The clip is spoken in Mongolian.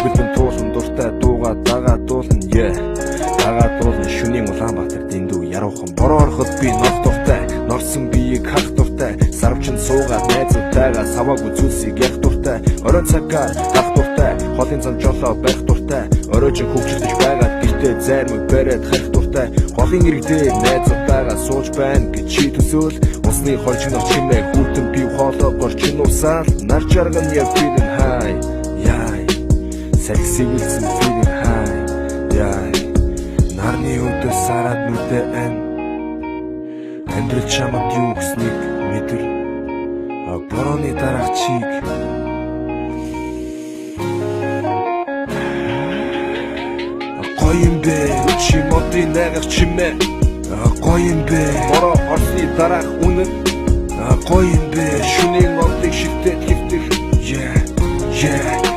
Бүгэлдэн туулан дуртай дууга дагаа дуулан дагаа дуулан шүнийн Улаанбаатар дэндүү яруухан бороо ороход би нох дуртай норсон биеийг харах дуртай сарвчин суугаад найзуудтайгаа саваагүй зүйлсийг ярих дуртай оройн цагаар гах дуртай холын зам жолоо барих дуртай оройжин хөвчөлдөж байгаад гэртээ зайрмаг бариад харих дуртай голын ирэг дээр найзуудтайгаа сууж байна гэж чи төсөөл усны хорчноор чимээ хүүтэн бив хоолоо борчин усаал нар жарган яг feeling high яй сексивэлсэн feeling high яй нарны өдөөс сараад нүдэ амьдрал чамд юу гэснийг мэдэр борооны дараах чиг гоё юм бэ чи модын найгах чимээ гоё юм бэ бороо орсны дараах үнэн гоё юм бэ шүнийн модыг шивтээд хэвтэх yeah